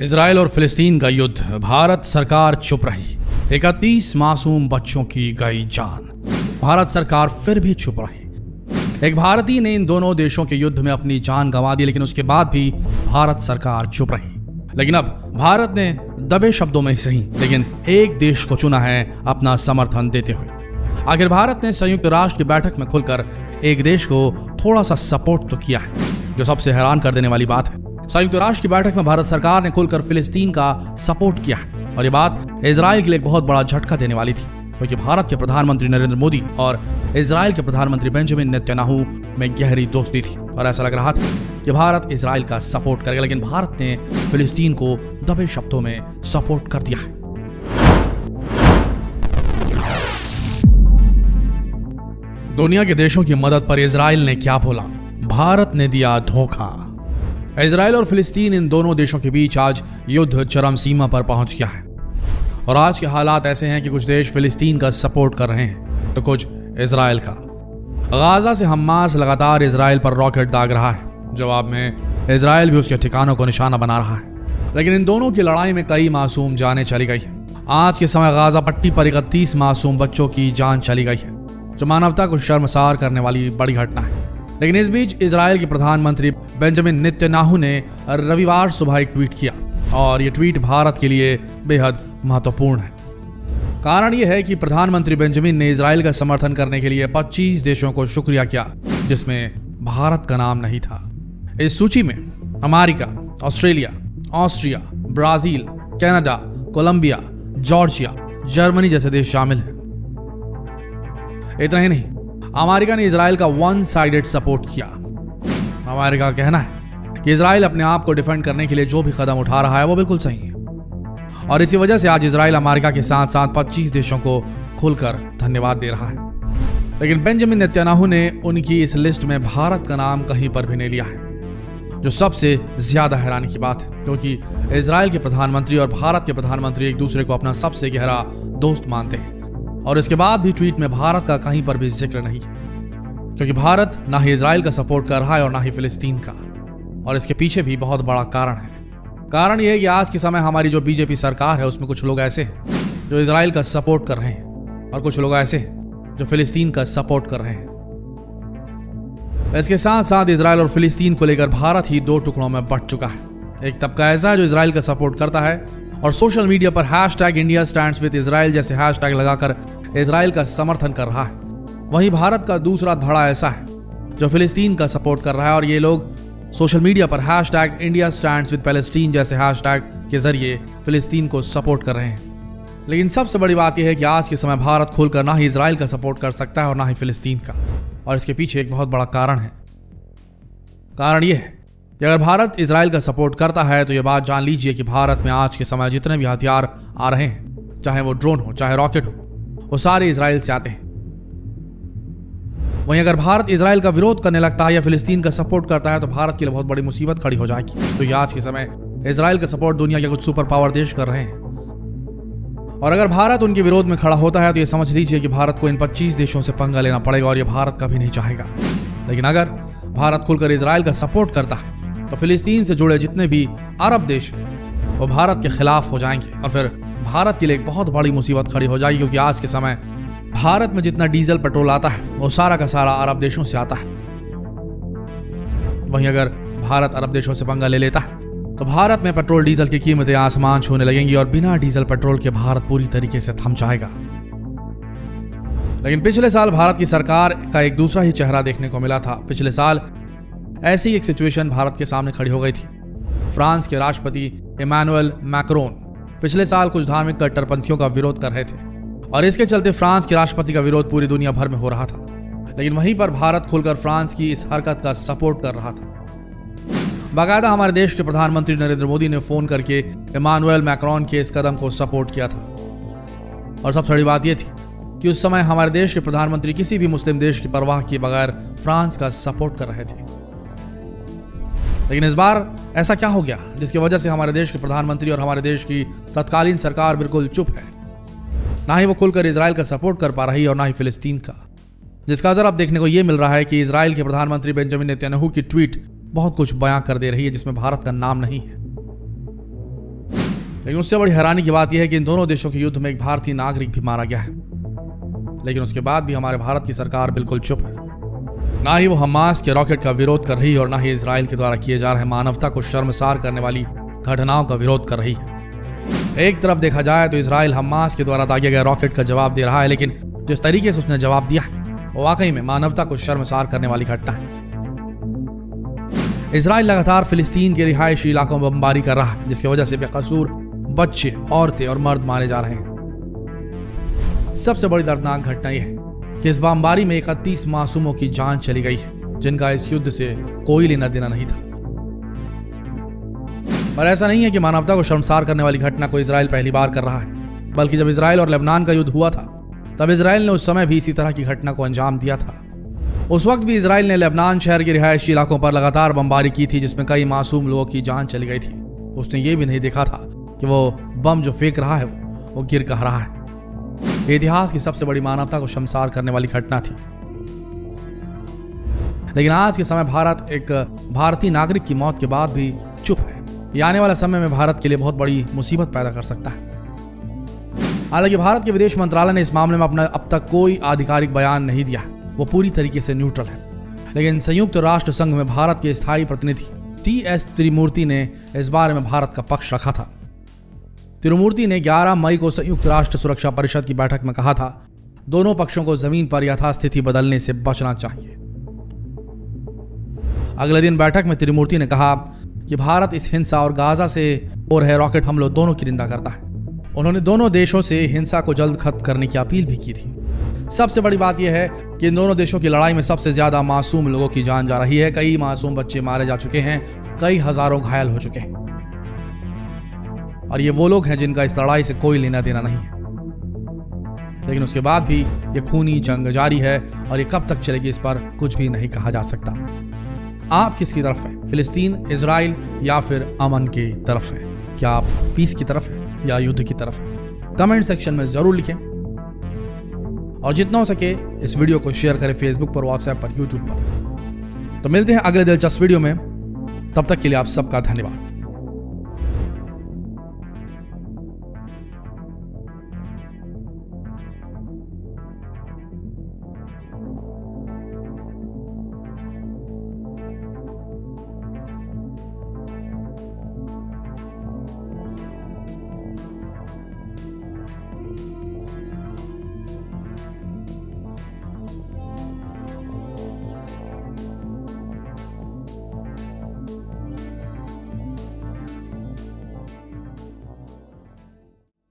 Israel और फिलिस्तीन का युद्ध, भारत सरकार चुप रही। 31 मासूम बच्चों की गई जान, भारत सरकार फिर भी चुप रही। एक भारतीय ने इन दोनों देशों के युद्ध में अपनी जान गंवा दी, लेकिन उसके बाद भी भारत सरकार चुप रही। लेकिन अब भारत ने दबे शब्दों में सही, लेकिन एक देश को चुना है अपना समर्थन देते हुए। आखिर भारत ने संयुक्त राष्ट्र की बैठक में खुलकर एक देश को थोड़ा सा सपोर्ट तो किया है, जो सबसे हैरान कर देने वाली बात है। संयुक्त राष्ट्र की बैठक में भारत सरकार ने खुलकर फिलिस्तीन का सपोर्ट किया है, और ये बात इजराइल के लिए एक बहुत बड़ा झटका देने वाली थी, क्योंकि भारत के प्रधानमंत्री नरेंद्र मोदी और इजराइल के प्रधानमंत्री बेंजामिन नेतन्याहू में गहरी दोस्ती थी, और ऐसा लग रहा था कि भारत इजराइल का सपोर्ट करेगा। लेकिन भारत ने फिलिस्तीन को दबे शब्दों में सपोर्ट कर दिया है। दुनिया के देशों की मदद पर इजराइल ने क्या बोला? भारत ने दिया धोखा। इजराइल और फिलिस्तीन, इन दोनों देशों के बीच आज युद्ध चरम सीमा पर पहुंच गया है, और आज के हालात ऐसे हैं कि कुछ देश फिलिस्तीन का सपोर्ट कर रहे हैं तो कुछ इजराइल का। गाजा से हमास लगातार इजराइल पर रॉकेट दाग रहा है, जवाब में इजराइल भी उसके ठिकानों को निशाना बना रहा है। लेकिन इन दोनों की लड़ाई में कई मासूम जानें चली गई है। आज के समय गाजा पट्टी पर 31 मासूम बच्चों की जान चली गई है, जो मानवता को शर्मसार करने वाली बड़ी घटना है। लेकिन इस बीच इजराइल के प्रधानमंत्री बेंजामिन नेतन्याहू ने रविवार सुबह एक ट्वीट किया, और ये ट्वीट भारत के लिए बेहद महत्वपूर्ण है। कारण यह है कि प्रधानमंत्री बेंजामिन ने इजराइल का समर्थन करने के लिए 25 देशों को शुक्रिया किया, जिसमें भारत का नाम नहीं था। इस सूची में America, Australia, Austria, Brazil, Canada, Colombia, Georgia, Germany जैसे देश शामिल हैं। इतना ही नहीं, अमेरिका ने इजराइल का वन साइडेड सपोर्ट किया। अमेरिका का कहना है कि इजराइल अपने आप को डिफेंड करने के लिए जो भी कदम उठा रहा है वो बिल्कुल सही है, और इसी वजह से आज इजराइल अमेरिका के साथ साथ 25 देशों को खुलकर धन्यवाद दे रहा है। लेकिन बेंजामिन नेतन्याहू ने उनकी इस लिस्ट में भारत का नाम कहीं पर भी नहीं लिया है, जो सबसे ज्यादा हैरानी की बात है, क्योंकि इजराइल के प्रधानमंत्री और भारत के प्रधानमंत्री एक दूसरे को अपना सबसे गहरा दोस्त मानते हैं, और इसके बाद भी ट्वीट में भारत का कहीं पर भी जिक्र नहीं है, क्योंकि भारत ना ही इजराइल का सपोर्ट कर रहा है और ना ही फिलिस्तीन का। और इसके पीछे भी बहुत बड़ा कारण है। कारण यह है कि आज के समय हमारी जो बीजेपी सरकार है, उसमें कुछ लोग ऐसे हैं जो इजराइल का सपोर्ट कर रहे हैं, और कुछ लोग ऐसे हैं जो फिलिस्तीन का सपोर्ट कर रहे हैं। इसके साथ साथ इजराइल और फिलिस्तीन को लेकर भारत ही दो टुकड़ों में बंट चुका है। एक तबका ऐसा है जो इजराइल का सपोर्ट करता है और सोशल मीडिया पर #India stands with Israel जैसे हैशटैग लगाकर इजराइल का समर्थन कर रहा है। वहीं भारत का दूसरा धड़ा ऐसा है जो फिलिस्तीन का सपोर्ट कर रहा है, और ये लोग सोशल मीडिया पर #India stands with Palestine जैसे हैशटैग के जरिए फिलिस्तीन को सपोर्ट कर रहे हैं। लेकिन सबसे बड़ी बात यह है कि आज के समय भारत खुलकर ना ही इजराइल का सपोर्ट कर सकता है और ना ही फिलिस्तीन का, और इसके पीछे एक बहुत बड़ा कारण है। कारण यह है कि अगर भारत इजराइल का सपोर्ट करता है तो यह बात जान लीजिए कि भारत में आज के समय जितने भी हथियार आ रहे हैं, चाहे वो ड्रोन हो चाहे रॉकेट हो, वो सारे इजराइल से आते हैं। वहीं अगर भारत इजराइल का विरोध करने लगता है या फिलिस्तीन का सपोर्ट करता है तो भारत के लिए बहुत बड़ी मुसीबत खड़ी हो जाएगी। तो ये आज के समय इजराइल का सपोर्ट दुनिया के कुछ सुपर पावर देश कर रहे हैं, और अगर भारत उनके विरोध में खड़ा होता है तो ये समझ लीजिए कि भारत को इन 25 देशों से पंगा लेना पड़ेगा, और ये भारत कभी नहीं चाहेगा। लेकिन अगर भारत खुलकर इजराइल का सपोर्ट करता है तो फिलिस्तीन से जुड़े जितने भी अरब देश हैं वो भारत के खिलाफ हो जाएंगे, और फिर भारत के लिए एक बहुत बड़ी मुसीबत खड़ी हो जाएगी, क्योंकि आज के समय भारत में जितना डीजल पेट्रोल आता है वो सारा का सारा अरब देशों से आता है। वहीं अगर भारत अरब देशों से पंगा ले लेता है तो भारत में पेट्रोल डीजल की कीमतें आसमान छूने लगेंगी, और बिना डीजल पेट्रोल के भारत पूरी तरीके से थम जाएगा। लेकिन पिछले साल भारत की सरकार का एक दूसरा ही चेहरा देखने को मिला था। पिछले साल ऐसी ही एक सिचुएशन भारत के सामने खड़ी हो गई थी। फ्रांस के राष्ट्रपति इमैनुअल मैक्रोन पिछले साल कुछ धार्मिक कट्टरपंथियों का विरोध कर रहे थे, और इसके चलते फ्रांस के राष्ट्रपति का विरोध पूरी दुनिया भर में हो रहा था। लेकिन वहीं पर भारत खुलकर फ्रांस की इस हरकत का सपोर्ट कर रहा था। बाकायदा हमारे देश के प्रधानमंत्री नरेंद्र मोदी ने फोन करके इमैनुअल मैक्रोन के इस कदम को सपोर्ट किया था। और सबसे बड़ी बात यह थी कि उस समय हमारे देश के प्रधानमंत्री किसी भी मुस्लिम देश की परवाह किए बगैर फ्रांस का सपोर्ट कर रहे थे। लेकिन इस बार ऐसा क्या हो गया जिसकी वजह से हमारे देश के प्रधानमंत्री और हमारे देश की तत्कालीन सरकार बिल्कुल चुप है? ना ही वो खुलकर इजराइल का सपोर्ट कर पा रही है और ना ही फिलिस्तीन का, जिसका असर अब देखने को यह मिल रहा है कि इजराइल के प्रधानमंत्री बेंजामिन नेतन्याहू की ट्वीट बहुत कुछ बयां कर दे रही है, जिसमें भारत का नाम नहीं है। लेकिन उससे बड़ी हैरानी की बात यह है कि इन दोनों देशों के युद्ध में एक भारतीय नागरिक भी मारा गया है, लेकिन उसके बाद भी हमारे भारत की सरकार बिल्कुल चुप है। ना ही वो हमास के रॉकेट का विरोध कर रही है और ना ही इजराइल के द्वारा किए जा रहे मानवता को शर्मसार करने वाली घटनाओं का विरोध कर रही है। एक तरफ देखा जाए तो इजराइल हमास के द्वारा दागे गए रॉकेट का जवाब दे रहा है, लेकिन जिस तरीके से उसने जवाब दिया है वो वाकई में मानवता को शर्मसार करने वाली घटना है। इजराइल लगातार फिलिस्तीन के रिहायशी इलाकों में बमबारी कर रहा है, जिसकी वजह से बेकसूर बच्चे, औरतें और मर्द मारे जा रहे हैं। सबसे बड़ी दर्दनाक घटना यह है कि इस बमबारी में 31 मासूमों की जान चली गई है, जिनका इस युद्ध से कोई लेना देना नहीं था। पर ऐसा नहीं है कि मानवता को शर्मसार करने वाली घटना को इजराइल पहली बार कर रहा है, बल्कि जब इजराइल और लेबनान का युद्ध हुआ था तब इजराइल ने उस समय भी इसी तरह की घटना को अंजाम दिया था। उस वक्त भी इजराइल ने लेबनान शहर के रिहायशी इलाकों पर लगातार बमबारी की थी, जिसमें कई मासूम लोगों की जान चली गई थी। उसने ये भी नहीं देखा था कि वो बम जो फेंक रहा है वो गिर कहाँ रहा है। इतिहास की सबसे बड़ी मानवता को शर्मसार करने वाली घटना थी। लेकिन आज के समय भारत एक भारतीय नागरिक की मौत के बाद भी चुप है। ये आने वाला समय में भारत के लिए बहुत बड़ी मुसीबत पैदा कर सकता है। हालांकि भारत के विदेश मंत्रालय ने इस मामले में अपना अब तक कोई आधिकारिक बयान नहीं दिया, वो पूरी तरीके से न्यूट्रल है। लेकिन संयुक्त राष्ट्र संघ में भारत के स्थायी प्रतिनिधि टी.एस. त्रिमूर्ति ने इस बारे में भारत का पक्ष रखा था। त्रिमूर्ति ने 11 मई को संयुक्त राष्ट्र सुरक्षा परिषद की बैठक में कहा था, दोनों पक्षों को जमीन पर यथास्थिति बदलने से बचना चाहिए। अगले दिन बैठक में त्रिमूर्ति ने कहा कि भारत इस हिंसा और गाजा से हो रहे रॉकेट हमलों दोनों की निंदा करता है। उन्होंने दोनों देशों से हिंसा को जल्द खत्म करने की अपील भी की थी। सबसे बड़ी बात यह है कि इन दोनों देशों की लड़ाई में सबसे ज्यादा मासूम लोगों की जान जा रही है। कई मासूम बच्चे मारे जा चुके हैं, कई हजारों घायल हो चुके हैं, और ये वो लोग हैं जिनका इस लड़ाई से कोई लेना देना नहीं है। लेकिन उसके बाद भी ये खूनी जंग जारी है और ये कब तक चलेगी इस पर कुछ भी नहीं कहा जा सकता। आप किसकी तरफ है, फिलिस्तीन, इजराइल या फिर अमन की तरफ है? क्या आप पीस की तरफ है या युद्ध की तरफ है? कमेंट सेक्शन में जरूर लिखें और जितना हो सके इस वीडियो को शेयर करें फेसबुक पर, व्हाट्सएप पर, यूट्यूब पर। तो मिलते हैं अगले दिलचस्प वीडियो में, तब तक के लिए आप सबका धन्यवाद।